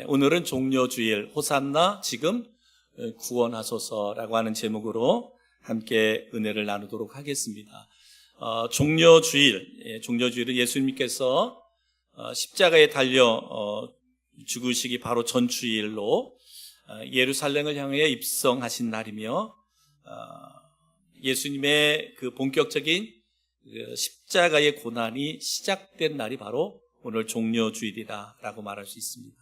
오늘은 종려주일 호산나 지금 구원하소서라고 하는 제목으로 함께 은혜를 나누도록 하겠습니다. 종려주일은 예수님께서 십자가에 달려 죽으시기 바로 전주일로 예루살렘을 향해 입성하신 날이며 예수님의 그 본격적인 십자가의 고난이 시작된 날이 바로 오늘 종려주일이다라고 말할 수 있습니다.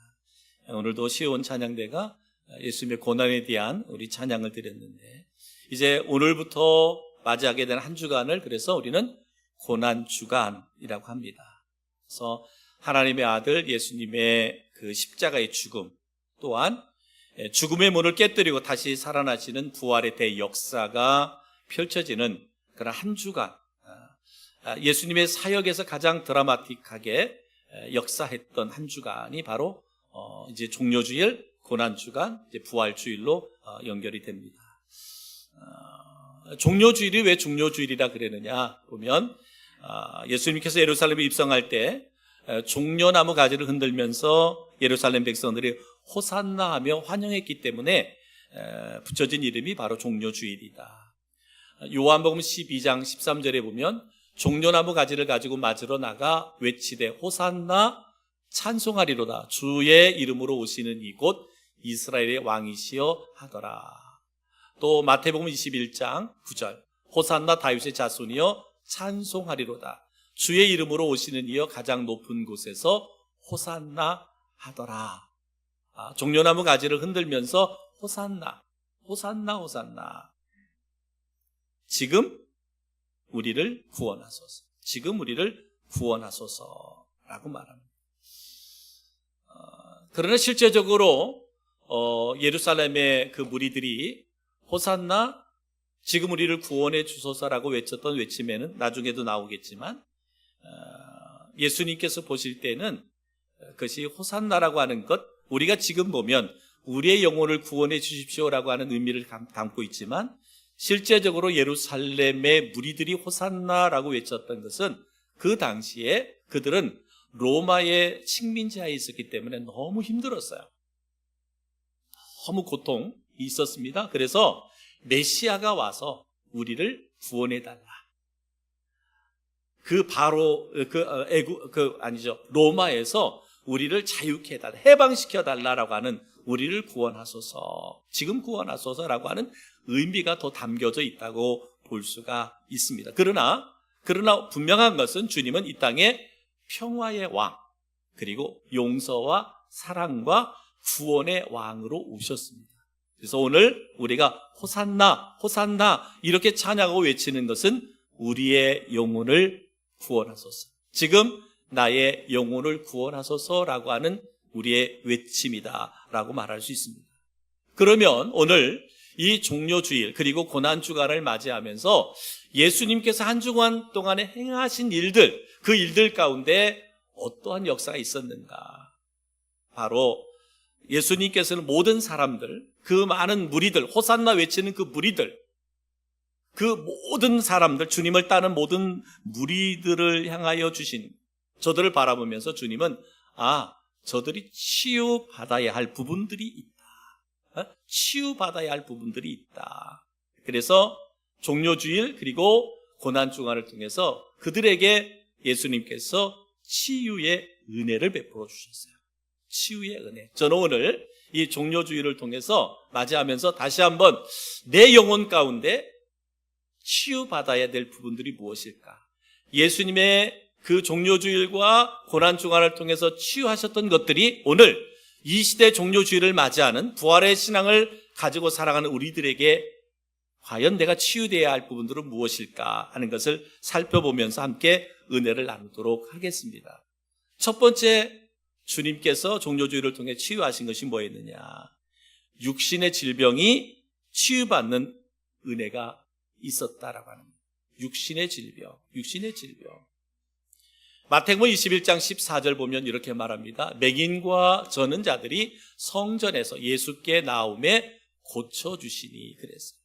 오늘도 시온 찬양대가 예수님의 고난에 대한 우리 찬양을 드렸는데, 이제 오늘부터 맞이하게 된 한 주간을 그래서 우리는 고난주간이라고 합니다. 그래서 하나님의 아들 예수님의 그 십자가의 죽음, 또한 죽음의 문을 깨뜨리고 다시 살아나시는 부활의 대역사가 펼쳐지는 그런 한 주간, 예수님의 사역에서 가장 드라마틱하게 역사했던 한 주간이 바로 이제 종려주일, 고난주간, 이제 부활주일로 연결이 됩니다. 종려주일이 왜 종려주일이라 그러느냐 보면, 예수님께서 예루살렘에 입성할 때 종려나무 가지를 흔들면서 예루살렘 백성들이 호산나 하며 환영했기 때문에 붙여진 이름이 바로 종려주일이다. 요한복음 12장 13절에 보면 종려나무 가지를 가지고 맞으러 나가 외치되 호산나 찬송하리로다, 주의 이름으로 오시는 이곳 이스라엘의 왕이시여 하더라. 또 마태복음 21장 9절 호산나 다윗의 자손이여 찬송하리로다, 주의 이름으로 오시는 이여 가장 높은 곳에서 호산나 하더라. 종려나무 가지를 흔들면서 호산나, 호산나, 호산나. 지금 우리를 구원하소서, 지금 우리를 구원하소서라고 말합니다. 그러나 실제적으로 예루살렘의 그 무리들이 호산나, 지금 우리를 구원해 주소서라고 외쳤던 외침에는 나중에도 나오겠지만, 예수님께서 보실 때는 그것이 호산나라고 하는 것, 우리가 지금 보면 우리의 영혼을 구원해 주십시오라고 하는 의미를 담고 있지만, 실제적으로 예루살렘의 무리들이 호산나라고 외쳤던 것은 그 당시에 그들은 로마의 식민지하에 있었기 때문에 너무 힘들었어요. 너무 고통이 있었습니다. 그래서 메시아가 와서 우리를 구원해달라, 로마에서 우리를 자유케 해달라, 해방시켜달라라고 하는, 우리를 구원하소서, 지금 구원하소서라고 하는 의미가 더 담겨져 있다고 볼 수가 있습니다. 그러나 분명한 것은 주님은 이 땅에 평화의 왕, 그리고 용서와 사랑과 구원의 왕으로 오셨습니다. 그래서 오늘 우리가 호산나, 호산나 이렇게 찬양하고 외치는 것은 우리의 영혼을 구원하소서, 지금 나의 영혼을 구원하소서라고 하는 우리의 외침이다라고 말할 수 있습니다. 그러면 오늘 이 종려주일 그리고 고난주간을 맞이하면서 예수님께서 한 주간 동안에 행하신 일들, 그 일들 가운데 어떠한 역사가 있었는가? 바로 예수님께서는 모든 사람들, 그 많은 무리들, 호산나 외치는 그 무리들, 그 모든 사람들, 주님을 따르는 모든 무리들을 향하여 주신, 저들을 바라보면서 주님은 저들이 치유받아야 할 부분들이 있다, 치유받아야 할 부분들이 있다. 그래서 종려주일 그리고 고난주간을 통해서 그들에게 예수님께서 치유의 은혜를 베풀어 주셨어요. 치유의 은혜. 저는 오늘 이 종려주일을 통해서 맞이하면서 다시 한번 내 영혼 가운데 치유받아야 될 부분들이 무엇일까? 예수님의 그 종려주일과 고난주간을 통해서 치유하셨던 것들이 오늘 이 시대 종려주일을 맞이하는 부활의 신앙을 가지고 살아가는 우리들에게 과연 내가 치유되어야 할 부분들은 무엇일까 하는 것을 살펴보면서 함께 은혜를 나누도록 하겠습니다. 첫 번째, 주님께서 종려주일을 통해 치유하신 것이 뭐였느냐? 육신의 질병이 치유받는 은혜가 있었다라고 하는 거예요. 육신의 질병. 마태복음 21장 14절 보면 이렇게 말합니다. 맹인과 저는 자들이 성전에서 예수께 나오매 고쳐주시니. 그랬어요.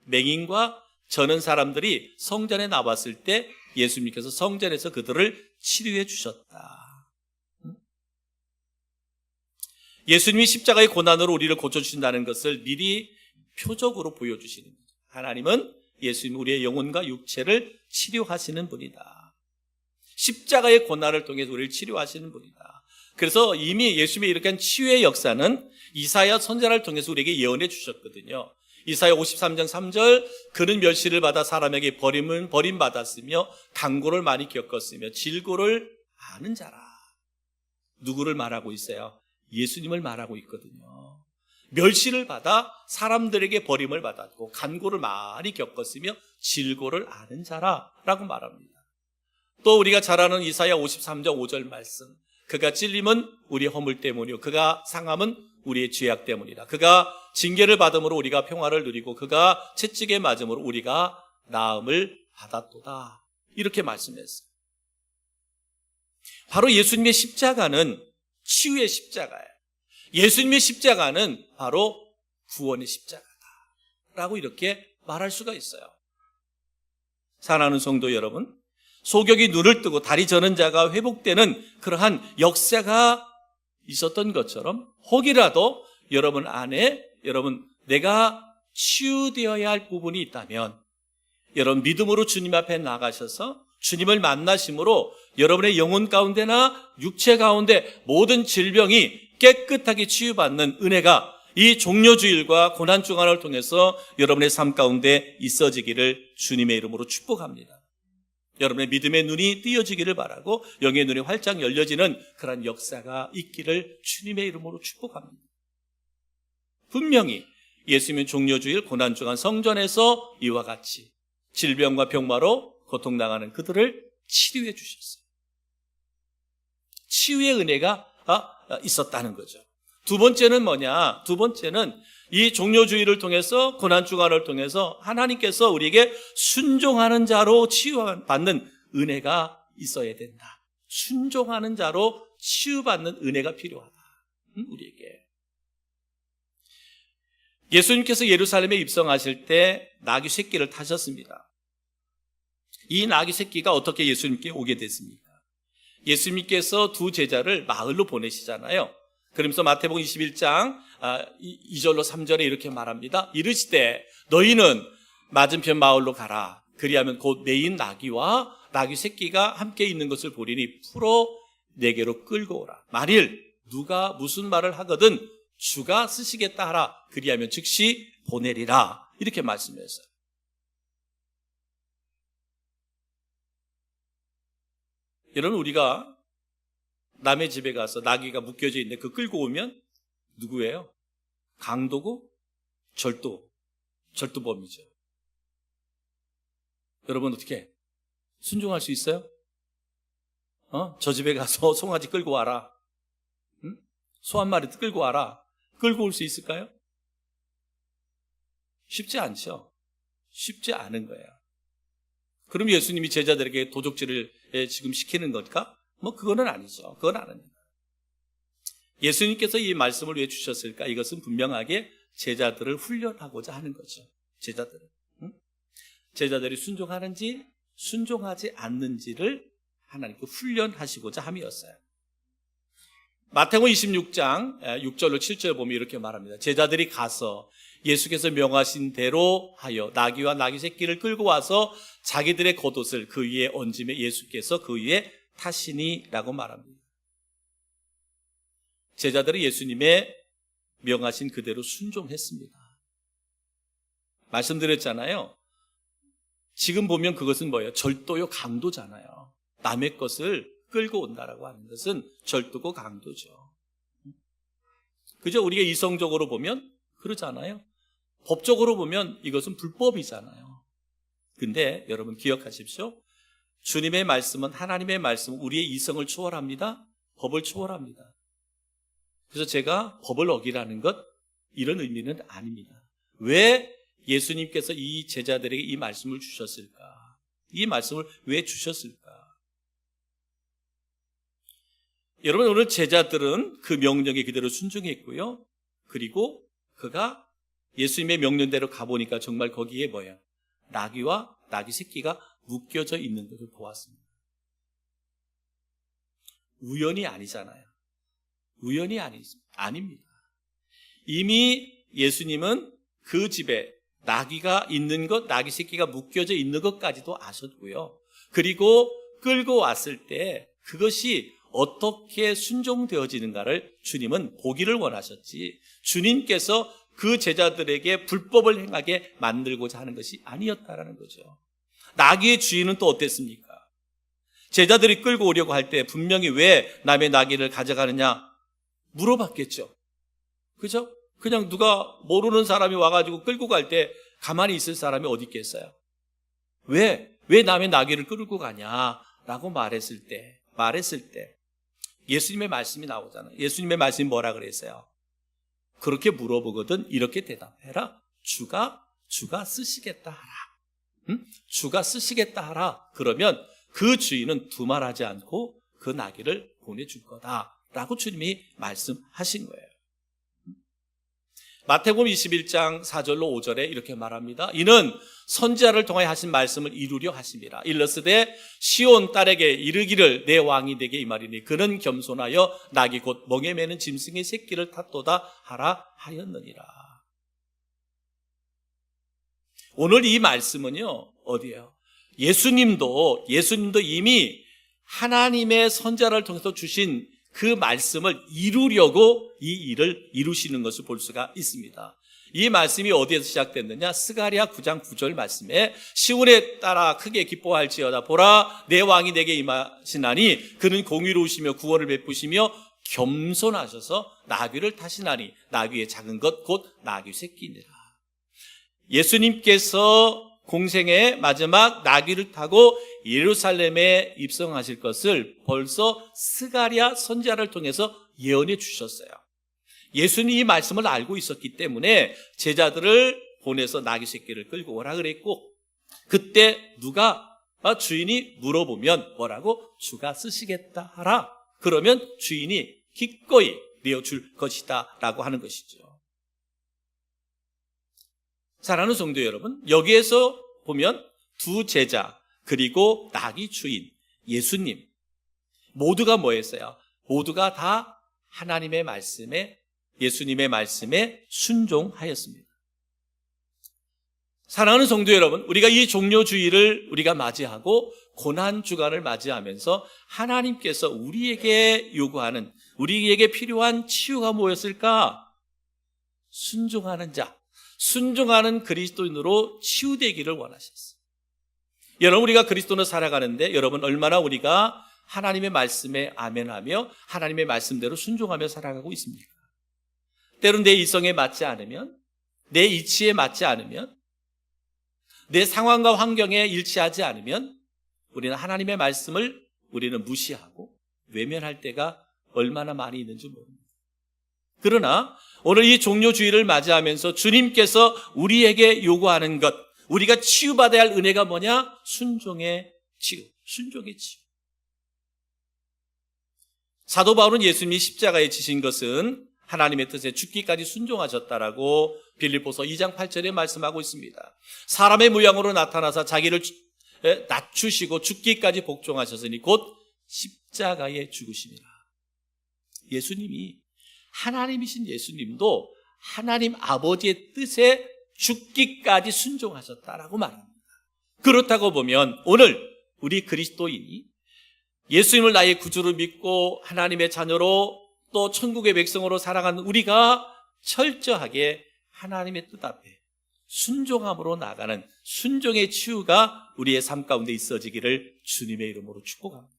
맹인과 저는 사람들이 성전에 나왔을 때 예수님께서 성전에서 그들을 치료해 주셨다. 예수님이 십자가의 고난으로 우리를 고쳐주신다는 것을 미리 표적으로 보여주시는 거죠. 하나님은 예수님 우리의 영혼과 육체를 치료하시는 분이다. 십자가의 고난을 통해서 우리를 치료하시는 분이다. 그래서 이미 예수님의 이렇게 한 치유의 역사는 이사야 선지자를 통해서 우리에게 예언해 주셨거든요. 이사야 53장 3절, 그는 멸시를 받아 사람에게 버림받았으며 강고를 많이 겪었으며 질고를 아는 자라. 누구를 말하고 있어요? 예수님을 말하고 있거든요. 멸시를 받아 사람들에게 버림을 받았고 간고를 많이 겪었으며 질고를 아는 자라라고 말합니다. 또 우리가 잘 아는 이사야 53장 5절 말씀, 그가 찔림은 우리의 허물 때문이요 그가 상함은 우리의 죄악 때문이다. 그가 징계를 받음으로 우리가 평화를 누리고 그가 채찍에 맞음으로 우리가 나음을 받았도다. 이렇게 말씀했어요. 바로 예수님의 십자가는 치유의 십자가예요. 예수님의 십자가는 바로 구원의 십자가다라고 이렇게 말할 수가 있어요. 사랑하는 성도 여러분, 소경이 눈을 뜨고 다리 저는 자가 회복되는 그러한 역사가 있었던 것처럼 혹이라도 여러분 안에 내가 치유되어야 할 부분이 있다면 여러분 믿음으로 주님 앞에 나가셔서 주님을 만나심으로 여러분의 영혼 가운데나 육체 가운데 모든 질병이 깨끗하게 치유받는 은혜가 이 종려주일과 고난주간을 통해서 여러분의 삶 가운데 있어지기를 주님의 이름으로 축복합니다. 여러분의 믿음의 눈이 띄어지기를 바라고 영의 눈이 활짝 열려지는 그런 역사가 있기를 주님의 이름으로 축복합니다. 분명히 예수님의 종려주일 고난주간 성전에서 이와 같이 질병과 병마로 고통당하는 그들을 치료해 주셨어요. 치유의 은혜가 있었다는 거죠. 두 번째는 뭐냐? 두 번째는 이 종려주의를 통해서 고난주간을 통해서 하나님께서 우리에게 순종하는 자로 치유받는 은혜가 있어야 된다. 순종하는 자로 치유받는 은혜가 필요하다. 우리에게. 예수님께서 예루살렘에 입성하실 때 나귀 새끼를 타셨습니다. 이 나귀 새끼가 어떻게 예수님께 오게 됐습니까? 예수님께서 두 제자를 마을로 보내시잖아요. 그러면서 마태복음 21장 2절로 3절에 이렇게 말합니다. 이르시되 너희는 맞은편 마을로 가라. 그리하면 곧 메인 나귀와 나귀 새끼가 함께 있는 것을 보리니 풀어 내게로 끌고 오라. 만일 누가 무슨 말을 하거든 주가 쓰시겠다 하라. 그리하면 즉시 보내리라. 이렇게 말씀했어요. 여러분, 우리가 남의 집에 가서 나귀가 묶여져 있는데 그 끌고 오면 누구예요? 강도고 절도범이죠. 여러분 어떻게 순종할 수 있어요? 저 집에 가서 송아지 끌고 와라. 응? 소 한 마리 끌고 와라. 끌고 올 수 있을까요? 쉽지 않죠. 쉽지 않은 거예요. 그럼 예수님이 제자들에게 도적질을 지금 시키는 걸까? 그거는 아니죠. 그건 아닙니다. 예수님께서 이 말씀을 왜 주셨을까? 이것은 분명하게 제자들을 훈련하고자 하는 거죠. 제자들이 순종하는지 순종하지 않는지를 하나님께 훈련하시고자 함이었어요. 마태복음 26장 6절로 7절 보면 이렇게 말합니다. 제자들이 가서 예수께서 명하신 대로 하여 나귀와 나귀 새끼를 끌고 와서 자기들의 겉옷을 그 위에 얹으며 예수께서 그 위에 타시니라고 말합니다. 제자들은 예수님의 명하신 그대로 순종했습니다. 말씀드렸잖아요. 지금 보면 그것은 뭐예요? 절도요, 강도잖아요. 남의 것을 끌고 온다라고 하는 것은 절도고 강도죠. 그죠? 우리가 이성적으로 보면 그러잖아요. 법적으로 보면 이것은 불법이잖아요. 근데 여러분 기억하십시오. 주님의 말씀은, 하나님의 말씀은 우리의 이성을 초월합니다. 법을 초월합니다. 그래서 제가 법을 어기라는 것, 이런 의미는 아닙니다. 왜 예수님께서 이 제자들에게 이 말씀을 주셨을까? 이 말씀을 왜 주셨을까? 여러분, 오늘 제자들은 그 명령에 그대로 순종했고요. 그리고 그가 예수님의 명령대로 가보니까 정말 거기에 뭐예요? 나귀와 나귀 새끼가 묶여져 있는 것을 보았습니다. 우연이 아니잖아요. 우연이 아닙니다. 이미 예수님은 그 집에 나귀가 있는 것, 나귀 새끼가 묶여져 있는 것까지도 아셨고요. 그리고 끌고 왔을 때 그것이 어떻게 순종되어지는가를 주님은 보기를 원하셨지, 주님께서 그 제자들에게 불법을 행하게 만들고자 하는 것이 아니었다라는 거죠. 나귀의 주인은 또 어땠습니까? 제자들이 끌고 오려고 할 때 분명히 왜 남의 나귀를 가져가느냐 물어봤겠죠. 그죠? 그냥 누가 모르는 사람이 와가지고 끌고 갈 때 가만히 있을 사람이 어디 있겠어요? 왜 남의 나귀를 끌고 가냐라고 말했을 때 예수님의 말씀이 나오잖아요. 예수님의 말씀이 뭐라 그랬어요? 그렇게 물어보거든 이렇게 대답해라. 주가 쓰시겠다 하라. 응? 주가 쓰시겠다 하라. 그러면 그 주인은 두말하지 않고 그 나귀를 보내줄 거다라고 주님이 말씀하신 거예요. 마태복음 21장 4절로 5절에 이렇게 말합니다. 이는 선지자를 통하여 하신 말씀을 이루려 하심이라. 일러스되 시온 딸에게 이르기를 내 왕이 되게 임하리니 그는 겸손하여 나귀 곧 멍에 매는 짐승의 새끼를 탔도다 하라 하였느니라. 오늘 이 말씀은요 어디예요? 예수님도 이미 하나님의 선지자를 통해서 주신 그 말씀을 이루려고 이 일을 이루시는 것을 볼 수가 있습니다. 이 말씀이 어디에서 시작됐느냐? 스가랴 9장 9절 말씀에 시온에 따라 크게 기뻐할지어다. 보라 내 왕이 내게 임하시나니 그는 공의로우시며 구원을 베푸시며 겸손하셔서 나귀를 타시나니 나귀의 작은 것 곧 나귀 새끼니라. 예수님께서 공생의 마지막 나귀를 타고 예루살렘에 입성하실 것을 벌써 스가랴 선지자를 통해서 예언해 주셨어요. 예수님이 이 말씀을 알고 있었기 때문에 제자들을 보내서 나귀 새끼를 끌고 오라 그랬고, 그때 누가 주인이 물어보면 뭐라고? 주가 쓰시겠다 하라. 그러면 주인이 기꺼이 내어줄 것이다 라고 하는 것이죠. 사랑하는 성도 여러분, 여기에서 보면 두 제자 그리고 나귀 주인 예수님 모두가 뭐였어요? 모두가 다 하나님의 말씀에, 예수님의 말씀에 순종하였습니다. 사랑하는 성도 여러분, 우리가 이 종료주의를 우리가 맞이하고 고난주간을 맞이하면서 하나님께서 우리에게 요구하는, 우리에게 필요한 치유가 뭐였을까? 순종하는 자, 순종하는 그리스도인으로 치유되기를 원하셨어요. 여러분, 우리가 그리스도인으로 살아가는데 여러분 얼마나 우리가 하나님의 말씀에 아멘하며 하나님의 말씀대로 순종하며 살아가고 있습니까? 때론 내 이성에 맞지 않으면, 내 이치에 맞지 않으면, 내 상황과 환경에 일치하지 않으면 우리는 하나님의 말씀을 우리는 무시하고 외면할 때가 얼마나 많이 있는지 모릅니다. 그러나 오늘 이 종료주의를 맞이하면서 주님께서 우리에게 요구하는 것, 우리가 치유받아야 할 은혜가 뭐냐? 순종의 치유, 순종의 치유. 사도 바울은 예수님이 십자가에 지신 것은 하나님의 뜻에 죽기까지 순종하셨다라고 빌립보서 2장 8절에 말씀하고 있습니다. 사람의 모양으로 나타나사 자기를 낮추시고 죽기까지 복종하셨으니 곧 십자가에 죽으심이라. 예수님이, 하나님이신 예수님도 하나님 아버지의 뜻에 죽기까지 순종하셨다라고 말합니다. 그렇다고 보면 오늘 우리 그리스도인이 예수님을 나의 구주로 믿고 하나님의 자녀로 또 천국의 백성으로 살아가는 우리가 철저하게 하나님의 뜻 앞에 순종함으로 나가는 순종의 치유가 우리의 삶 가운데 있어지기를 주님의 이름으로 축복합니다.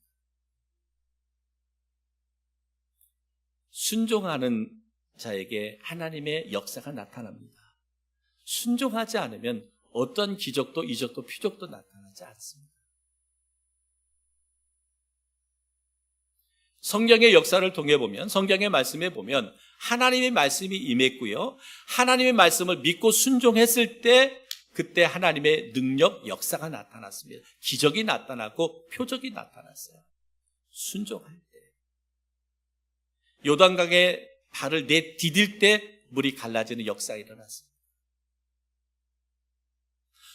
순종하는 자에게 하나님의 역사가 나타납니다. 순종하지 않으면 어떤 기적도 이적도 표적도 나타나지 않습니다. 성경의 역사를 통해 보면, 성경의 말씀에 보면 하나님의 말씀이 임했고요, 하나님의 말씀을 믿고 순종했을 때 그때 하나님의 능력, 역사가 나타났습니다. 기적이 나타났고 표적이 나타났어요. 순종할 때. 요단강에 발을 내디딜 때 물이 갈라지는 역사가 일어났습니다.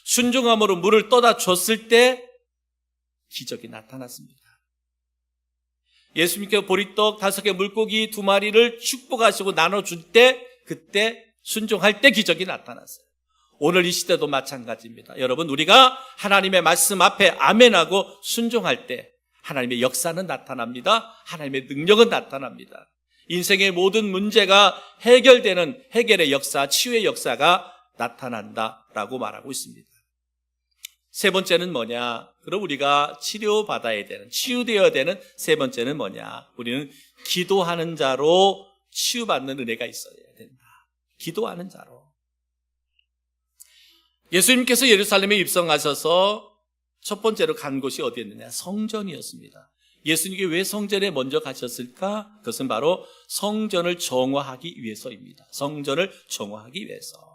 순종함으로 물을 떠다 줬을 때 기적이 나타났습니다. 예수님께서 보리떡 5개 물고기 2마리를 축복하시고 나눠줄 때, 그때 순종할 때 기적이 나타났어요. 오늘 이 시대도 마찬가지입니다. 여러분, 우리가 하나님의 말씀 앞에 아멘하고 순종할 때 하나님의 역사는 나타납니다. 하나님의 능력은 나타납니다. 인생의 모든 문제가 해결되는 해결의 역사, 치유의 역사가 나타난다라고 말하고 있습니다. 세 번째는 뭐냐? 그럼 우리가 치료받아야 되는, 치유되어야 되는 세 번째는 뭐냐? 우리는 기도하는 자로 치유받는 은혜가 있어야 된다. 기도하는 자로. 예수님께서 예루살렘에 입성하셔서 첫 번째로 간 곳이 어디였느냐? 성전이었습니다. 예수님께 왜 성전에 먼저 가셨을까? 그것은 바로 성전을 정화하기 위해서입니다. 성전을 정화하기 위해서.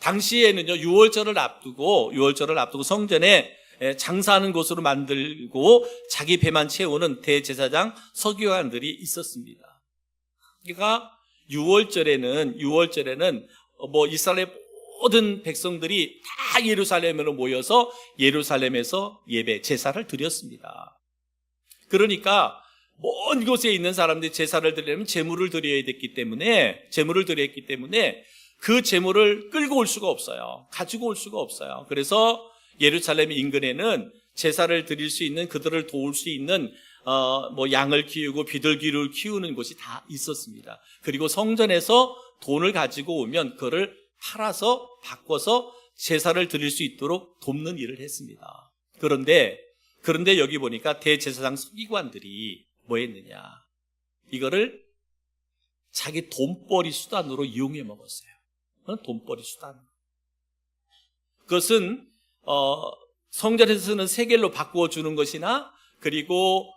당시에는요, 유월절을 앞두고 성전에 장사하는 곳으로 만들고 자기 배만 채우는 대제사장 서기관들이 있었습니다. 그러니까 유월절에는 이스라엘 모든 백성들이 다 예루살렘으로 모여서 예루살렘에서 예배, 제사를 드렸습니다. 그러니까 먼 곳에 있는 사람들이 제사를 드리려면 제물을 드려야 됐기 때문에 그 제물을 끌고 올 수가 없어요. 가지고 올 수가 없어요. 그래서 예루살렘 인근에는 제사를 드릴 수 있는, 그들을 도울 수 있는 양을 키우고 비둘기를 키우는 곳이 다 있었습니다. 그리고 성전에서 돈을 가지고 오면 그거를 팔아서 바꿔서 제사를 드릴 수 있도록 돕는 일을 했습니다. 그런데 여기 보니까 대제사장 서기관들이 뭐 했느냐? 이거를 자기 돈벌이 수단으로 이용해 먹었어요. 돈벌이 수단. 그것은 성전에서 쓰는 세겔로 바꾸어 주는 것이나, 그리고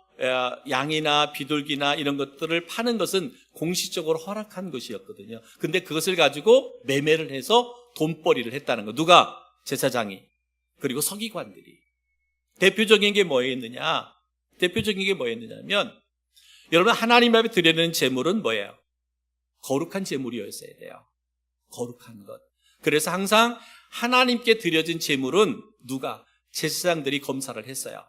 양이나 비둘기나 이런 것들을 파는 것은 공식적으로 허락한 것이었거든요. 근데 그것을 가지고 매매를 해서 돈벌이를 했다는 거. 누가? 제사장이. 그리고 서기관들이. 대표적인 게 뭐였느냐면, 여러분, 하나님 앞에 드리는 제물은 뭐예요? 거룩한 제물이었어야 돼요. 거룩한 것. 그래서 항상 하나님께 드려진 제물은 누가? 제사장들이 검사를 했어요.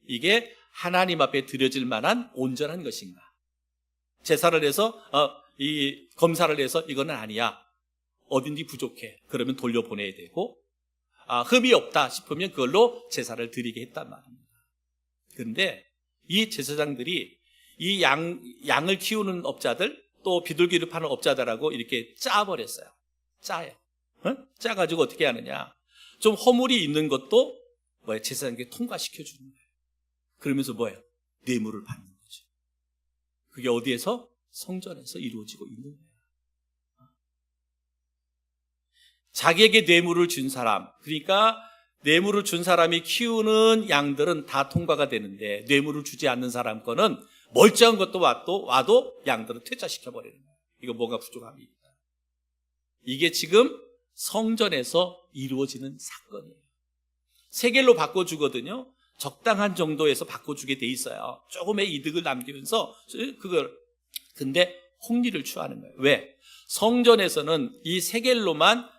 이게 하나님 앞에 드려질 만한 온전한 것인가? 제사를 해서 이 검사를 해서 이거는 아니야. 어딘지 부족해. 그러면 돌려보내야 되고, 흠이 없다 싶으면 그걸로 제사를 드리게 했단 말입니다. 그런데 이 제사장들이 이 양을 키우는 업자들, 또 비둘기를 파는 업자들하고 이렇게 짜버렸어요. 짜요. 짜가지고 어떻게 하느냐? 좀 허물이 있는 것도 제사장에게 통과시켜주는 거예요. 그러면서 뭐예요? 뇌물을 받는 거죠. 그게 어디에서? 성전에서 이루어지고 있는 거예요. 자기에게 뇌물을 준 사람, 그러니까 뇌물을 준 사람이 키우는 양들은 다 통과가 되는데, 뇌물을 주지 않는 사람 거는 멀쩡한 것도 와도 양들은 퇴짜시켜버리는 거예요. 이거 뭔가 부족함이 있다. 이게 지금 성전에서 이루어지는 사건이에요. 세겔로 바꿔주거든요. 적당한 정도에서 바꿔주게 돼 있어요. 조금의 이득을 남기면서 근데 홍리를 취하는 거예요. 왜? 성전에서는 이 세겔로만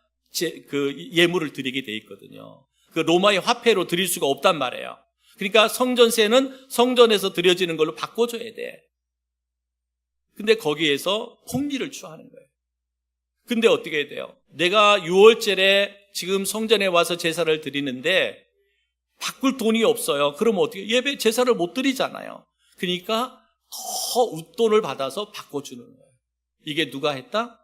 예물을 드리게 돼 있거든요. 그 로마의 화폐로 드릴 수가 없단 말이에요. 그러니까 성전세는 성전에서 드려지는 걸로 바꿔줘야 돼. 근데 거기에서 홍리를 취하는 거예요. 근데 어떻게 해야 돼요? 내가 유월절에 지금 성전에 와서 제사를 드리는데 바꿀 돈이 없어요. 그럼 어떻게? 예배 제사를 못 드리잖아요. 그러니까 더 웃돈을 받아서 바꿔주는 거예요. 이게 누가 했다?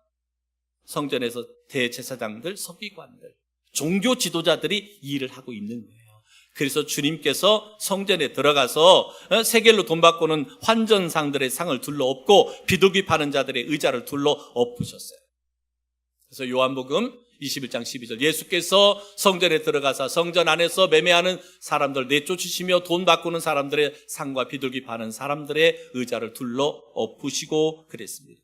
성전에서 대제사장들, 서기관들, 종교 지도자들이 이 일을 하고 있는 거예요. 그래서 주님께서 성전에 들어가서 세겔로 돈 받고는 환전상들의 상을 둘러 엎고 비둘기 파는 자들의 의자를 둘러 엎으셨어요. 그래서 요한복음 21장 12절, 예수께서 성전에 들어가서 성전 안에서 매매하는 사람들 내쫓으시며 돈 바꾸는 사람들의 상과 비둘기 파는 사람들의 의자를 둘러 엎으시고 그랬습니다.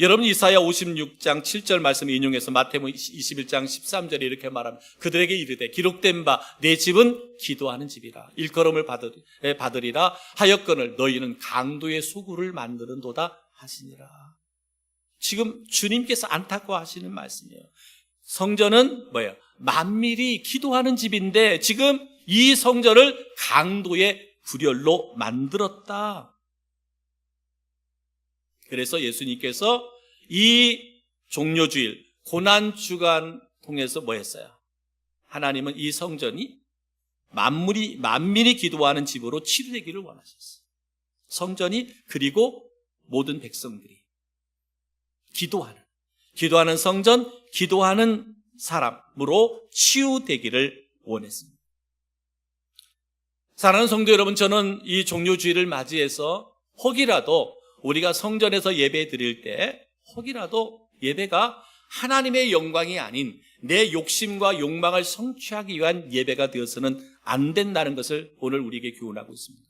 여러분, 이사야 56장 7절 말씀 인용해서 마태복음 21장 13절에 이렇게 말합니다. 그들에게 이르되 기록된 바 내 집은 기도하는 집이라. 일컬음을 받으리라 하였거늘 너희는 강도의 소굴을 만드는도다 하시니라. 지금 주님께서 안타까워하시는 말씀이에요. 성전은 뭐예요? 만밀히 기도하는 집인데 지금 이 성전을 강도의 불혈로 만들었다. 그래서 예수님께서 이 종료주일, 고난주간 통해서 뭐 했어요? 하나님은 이 성전이 만민이 기도하는 집으로 치료되기를 원하셨어요. 성전이, 그리고 모든 백성들이 기도하는 성전, 기도하는 사람으로 치유되기를 원했습니다. 사랑하는 성도 여러분, 저는 이 종료주일을 맞이해서 혹이라도 우리가 성전에서 예배 드릴 때 혹이라도 예배가 하나님의 영광이 아닌 내 욕심과 욕망을 성취하기 위한 예배가 되어서는 안 된다는 것을 오늘 우리에게 교훈하고 있습니다.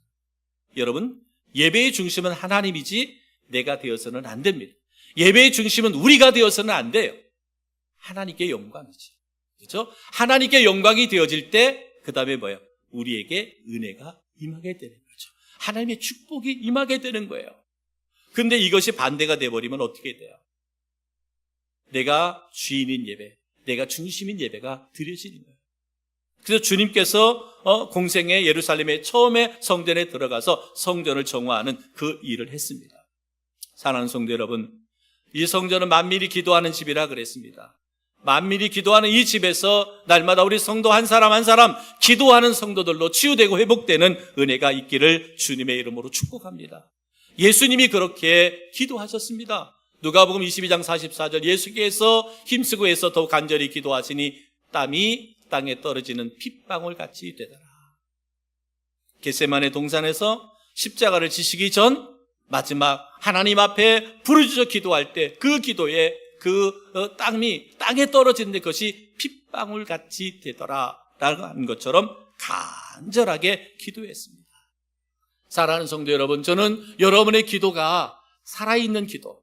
여러분, 예배의 중심은 하나님이지 내가 되어서는 안 됩니다. 예배의 중심은 우리가 되어서는 안 돼요. 하나님께 영광이지. 그렇죠? 하나님께 영광이 되어질 때 그 다음에 뭐예요? 우리에게 은혜가 임하게 되는 거죠. 하나님의 축복이 임하게 되는 거예요. 근데 이것이 반대가 돼버리면 어떻게 돼요? 내가 주인인 예배, 내가 중심인 예배가 드려지는 거예요. 그래서 주님께서 공생의 예루살렘의 처음에 성전에 들어가서 성전을 정화하는 그 일을 했습니다. 사랑하는 성도 여러분, 이 성전은 만민이 기도하는 집이라 그랬습니다. 만민이 기도하는 이 집에서 날마다 우리 성도 한 사람 한 사람 기도하는 성도들로 치유되고 회복되는 은혜가 있기를 주님의 이름으로 축복합니다. 예수님이 그렇게 기도하셨습니다. 누가복음 22장 44절, 예수께서 힘쓰고 애써 더욱 간절히 기도하시니 땀이 땅에 떨어지는 핏방울 같이 되더라. 겟세마네 동산에서 십자가를 지시기 전 마지막 하나님 앞에 부르짖어 기도할 때 그 기도에 그 땀이 땅에 떨어지는데 그것이 핏방울 같이 되더라 라고 하는 것처럼 간절하게 기도했습니다. 사랑하는 성도 여러분, 저는 여러분의 기도가 살아있는 기도,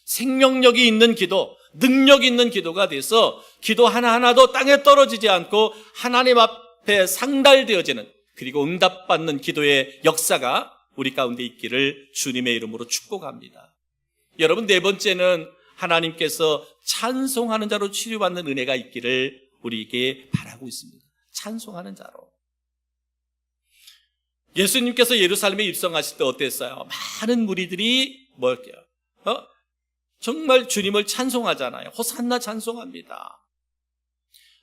생명력이 있는 기도, 능력 있는 기도가 돼서 기도 하나하나도 땅에 떨어지지 않고 하나님 앞에 상달되어지는, 그리고 응답받는 기도의 역사가 우리 가운데 있기를 주님의 이름으로 축복합니다. 여러분, 네 번째는 하나님께서 찬송하는 자로 치유받는 은혜가 있기를 우리에게 바라고 있습니다. 찬송하는 자로. 예수님께서 예루살렘에 입성하실 때 어땠어요? 많은 무리들이 뭘게요? 정말 주님을 찬송하잖아요. 호산나 찬송합니다.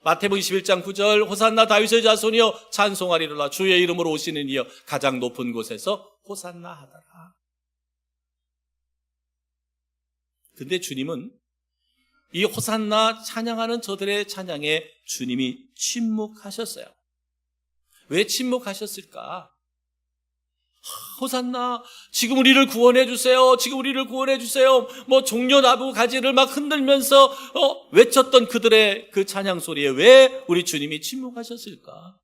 마태복음 21장 9절, 호산나 다윗의 자손이여 찬송하리로다. 주의 이름으로 오시는 이여 가장 높은 곳에서 호산나 하더라. 근데 주님은 이 호산나 찬양하는 저들의 찬양에 주님이 침묵하셨어요. 왜 침묵하셨을까? 호산나, 지금 우리를 구원해 주세요. 지금 우리를 구원해 주세요. 뭐 종려 나무 가지를 막 흔들면서 외쳤던 그들의 그 찬양 소리에 왜 우리 주님이 침묵하셨을까?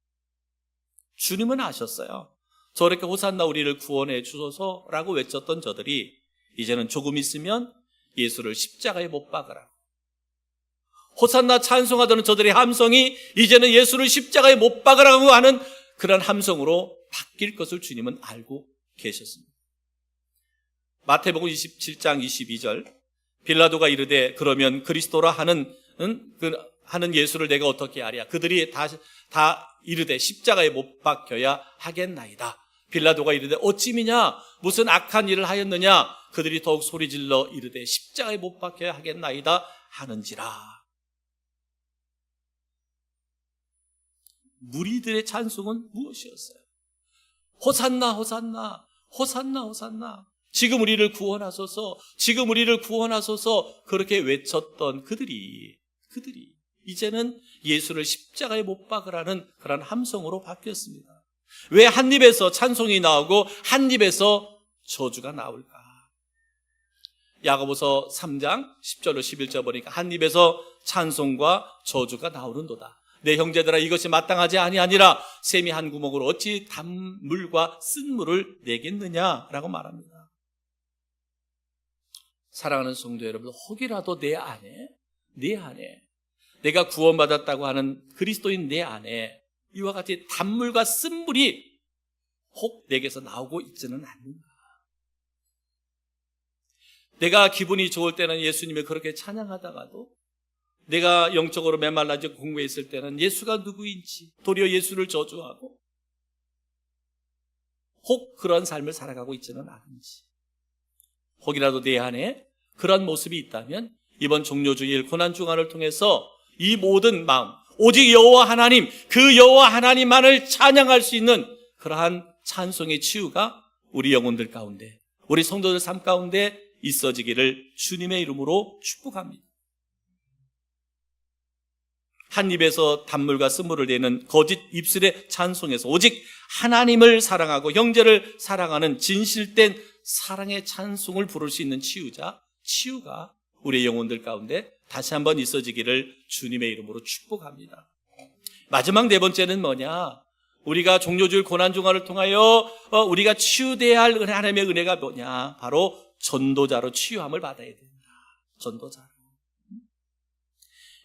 주님은 아셨어요. 저렇게 호산나 우리를 구원해 주소서라고 외쳤던 저들이 이제는 조금 있으면 예수를 십자가에 못 박으라고, 호산나 찬송하던 저들의 함성이 이제는 예수를 십자가에 못 박으라고 하는 그런 함성으로 바뀔 것을 주님은 알고 계셨습니다. 마태복음 27장 22절, 빌라도가 이르되 그러면 그리스도라 하는 예수를 내가 어떻게 하랴? 그들이 다 이르되 십자가에 못 박혀야 하겠나이다. 빌라도가 이르되 어찌미냐? 무슨 악한 일을 하였느냐? 그들이 더욱 소리질러 이르되 십자가에 못 박혀야 하겠나이다 하는지라. 무리들의 찬송은 무엇이었어요? 호산나 호산나 호산나 호산나, 지금 우리를 구원하소서, 지금 우리를 구원하소서, 그렇게 외쳤던 그들이 이제는 예수를 십자가에 못 박으라는 그런 함성으로 바뀌었습니다. 왜 한 입에서 찬송이 나오고 한 입에서 저주가 나올까? 야고보서 3장 10절로 11절 보니까 한 입에서 찬송과 저주가 나오는도다. 내 형제들아, 이것이 마땅하지 아니하니라. 샘이 한 구멍으로 어찌 단물과 쓴물을 내겠느냐라고 말합니다. 사랑하는 성도 여러분, 혹이라도 내 안에 내가 구원받았다고 하는 그리스도인 내 안에 이와 같이 단물과 쓴물이 혹 내게서 나오고 있지는 않는가? 내가 기분이 좋을 때는 예수님을 그렇게 찬양하다가도 내가 영적으로 메말라져 공부했을 때는 예수가 누구인지 도리어 예수를 저주하고 혹 그런 삶을 살아가고 있지는 않은지, 혹이라도 내 안에 그런 모습이 있다면 이번 종료주일 고난주간을 통해서 이 모든 마음, 오직 여호와 하나님, 그 여호와 하나님만을 찬양할 수 있는 그러한 찬송의 치유가 우리 영혼들 가운데, 우리 성도들 삶 가운데 있어지기를 주님의 이름으로 축복합니다. 한 입에서 단물과 쓴물을 내는 거짓 입술의 찬송에서 오직 하나님을 사랑하고 형제를 사랑하는 진실된 사랑의 찬송을 부를 수 있는 치유가 우리의 영혼들 가운데 다시 한번 있어지기를 주님의 이름으로 축복합니다. 마지막 네 번째는 뭐냐? 우리가 종료주일 고난주간을 통하여 우리가 치유돼야 할 하나님의 은혜가 뭐냐? 바로 전도자로 치유함을 받아야 된다. 전도자로.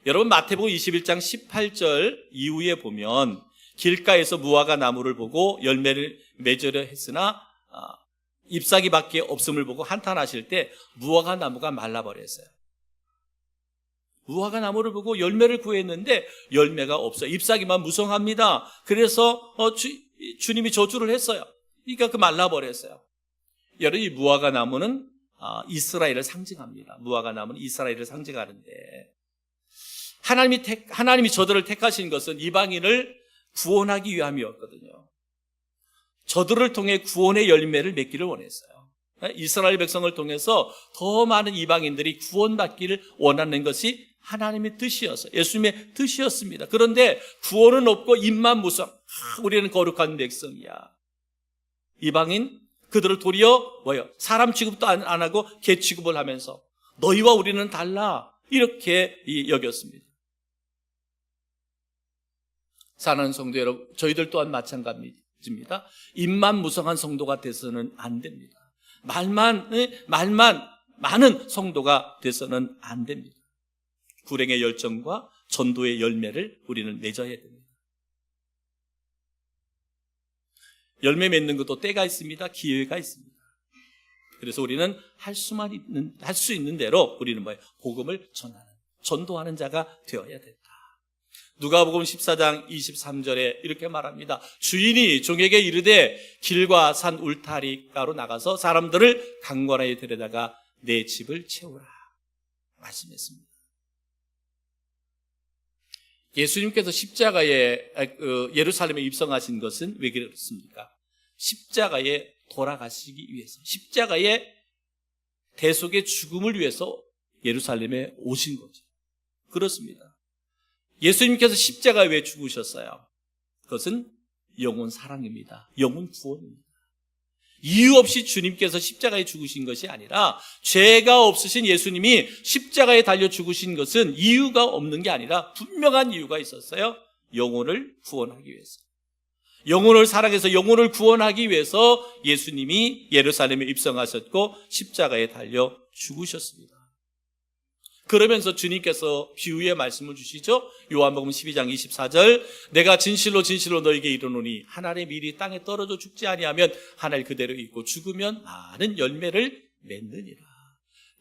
여러분, 마태복음 21장 18절 이후에 보면 길가에서 무화과 나무를 보고 열매를 맺으려 했으나 잎사귀밖에 없음을 보고 한탄하실 때 무화과 나무가 말라버렸어요. 무화과 나무를 보고 열매를 구했는데 열매가 없어요. 잎사귀만 무성합니다. 그래서 주님이 저주를 했어요. 그러니까 말라버렸어요. 여러분, 이 무화과 나무는 이스라엘을 상징합니다. 무화과 나무는 이스라엘을 상징하는데 하나님이 저들을 택하신 것은 이방인을 구원하기 위함이었거든요. 저들을 통해 구원의 열매를 맺기를 원했어요. 이스라엘 백성을 통해서 더 많은 이방인들이 구원받기를 원하는 것이 하나님의 뜻이었어요. 예수님의 뜻이었습니다. 그런데 구원은 없고 입만 무성. 우리는 거룩한 백성이야. 이방인 그들을 도리어 사람 취급도 안 하고 개 취급을 하면서 너희와 우리는 달라 이렇게 여겼습니다. 사랑하는 성도 여러분, 저희들 또한 마찬가지입니다. 입만 무성한 성도가 돼서는 안 됩니다. 말만 많은 성도가 돼서는 안 됩니다. 불행의 열정과 전도의 열매를 우리는 맺어야 됩니다. 열매 맺는 것도 때가 있습니다. 기회가 있습니다. 그래서 우리는 할 수 있는 대로 우리는 복음을 전도하는 자가 되어야 된다. 누가복음 14장 23절에 이렇게 말합니다. 주인이 종에게 이르되 길과 산 울타리가로 나가서 사람들을 강권하에 데려다가 내 집을 채우라 말씀했습니다. 예수님께서 십자가에 예루살렘에 입성하신 것은 왜 그렇습니까? 십자가에 돌아가시기 위해서, 십자가의 대속의 죽음을 위해서 예루살렘에 오신 거죠. 그렇습니다. 예수님께서 십자가에 왜 죽으셨어요? 그것은 영혼 사랑입니다. 영혼 구원입니다. 이유 없이 주님께서 십자가에 죽으신 것이 아니라 죄가 없으신 예수님이 십자가에 달려 죽으신 것은 이유가 없는 게 아니라 분명한 이유가 있었어요. 영혼을 구원하기 위해서. 영혼을 사랑해서 영혼을 구원하기 위해서 예수님이 예루살렘에 입성하셨고 십자가에 달려 죽으셨습니다. 그러면서 주님께서 비유의 말씀을 주시죠. 요한복음 12장 24절 내가 진실로 진실로 너에게 이르노니 한 알의 밀이 땅에 떨어져 죽지 아니하면 한 알 그대로 있고 죽으면 많은 열매를 맺느니라.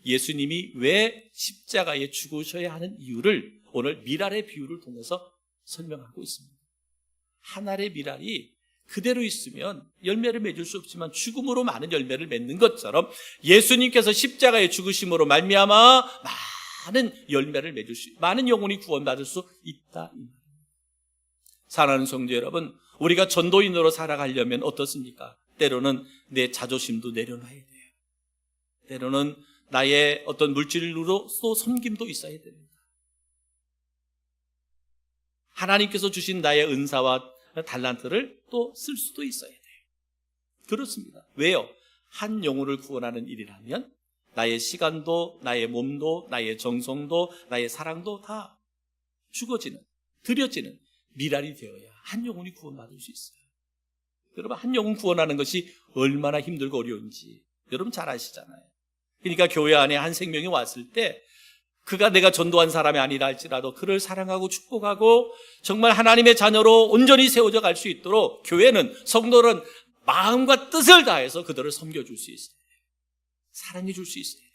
예수님이 왜 십자가에 죽으셔야 하는 이유를 오늘 밀알의 비유를 통해서 설명하고 있습니다. 한 알의 밀알이 그대로 있으면 열매를 맺을 수 없지만 죽음으로 많은 열매를 맺는 것처럼 예수님께서 십자가에 죽으심으로 말미암아 많은 열매를 맺을 수, 많은 영혼이 구원받을 수 있다. 사랑하는 성도 여러분, 우리가 전도인으로 살아가려면 어떻습니까? 때로는 내 자존심도 내려놔야 돼요. 때로는 나의 어떤 물질로 또 섬김도 있어야 됩니다. 하나님께서 주신 나의 은사와 달란트를 또 쓸 수도 있어야 돼요. 그렇습니다. 왜요? 한 영혼을 구원하는 일이라면 나의 시간도, 나의 몸도, 나의 정성도, 나의 사랑도 다 드려지는 밀알이 되어야 한 영혼이 구원받을 수 있어요. 여러분, 한 영혼 구원하는 것이 얼마나 힘들고 어려운지 여러분 잘 아시잖아요. 그러니까 교회 안에 한 생명이 왔을 때 그가 내가 전도한 사람이 아니라 할지라도 그를 사랑하고 축복하고 정말 하나님의 자녀로 온전히 세워져 갈 수 있도록 교회는, 성도는 마음과 뜻을 다해서 그들을 섬겨줄 수 있어요. 사랑해 줄 수 있어야 돼요.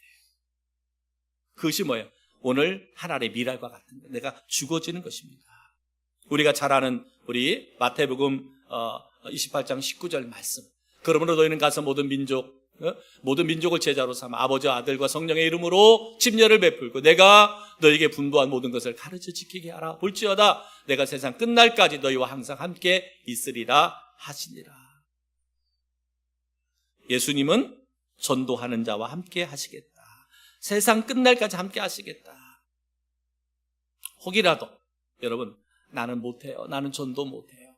그것이 뭐예요? 오늘 하나의 미랄과 같은 거, 내가 죽어지는 것입니다. 우리가 잘 아는 우리 마태복음 28장 19절 말씀. 그러므로 너희는 가서 모든 민족을 제자로 삼아 아버지와 아들과 성령의 이름으로 침례를 베풀고 내가 너희에게 분부한 모든 것을 가르쳐 지키게 하라. 볼지어다 내가 세상 끝날까지 너희와 항상 함께 있으리라 하시니라. 예수님은 전도하는 자와 함께 하시겠다. 세상 끝날까지 함께 하시겠다. 혹이라도 여러분, 나는 못해요. 나는 전도 못해요.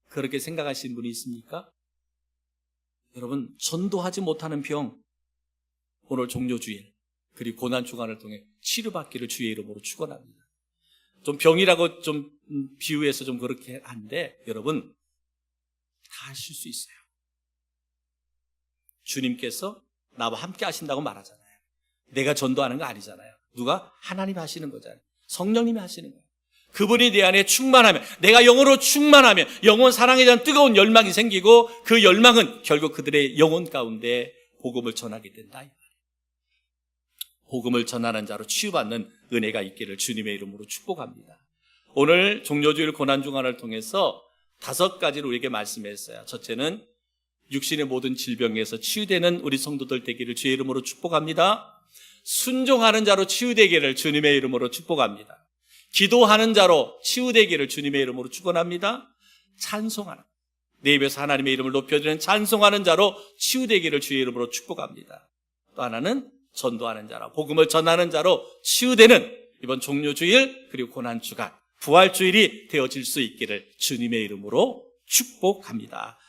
그렇게 생각하시는 분이 있습니까? 여러분, 전도하지 못하는 병, 오늘 종료주일 그리고 고난주간을 통해 치료받기를 주의 이름으로 축원합니다. 좀 병이라고 좀 비유해서 좀 그렇게 한데 여러분, 다 하실 수 있어요. 주님께서 나와 함께 하신다고 말하잖아요. 내가 전도하는 거 아니잖아요. 누가? 하나님이 하시는 거잖아요. 성령님이 하시는 거예요. 그분이 내 안에 충만하면, 내가 영으로 충만하면 영혼 사랑에 대한 뜨거운 열망이 생기고 그 열망은 결국 그들의 영혼 가운데 복음을 전하게 된다. 복음을 전하는 자로 치유받는 은혜가 있기를 주님의 이름으로 축복합니다. 오늘 종료주일 고난주간을 통해서 5가지를 우리에게 말씀했어요. 첫째는 육신의 모든 질병에서 치유되는 우리 성도들 되기를 주의 이름으로 축복합니다. 순종하는 자로 치유되기를 주님의 이름으로 축복합니다. 기도하는 자로 치유되기를 주님의 이름으로 축원합니다. 찬송하는, 내 입에서 하나님의 이름을 높여주는 찬송하는 자로 치유되기를 주의 이름으로 축복합니다. 또 하나는 전도하는 자로, 복음을 전하는 자로 치유되는 이번 종료주일 그리고 고난주간, 부활주일이 되어질 수 있기를 주님의 이름으로 축복합니다.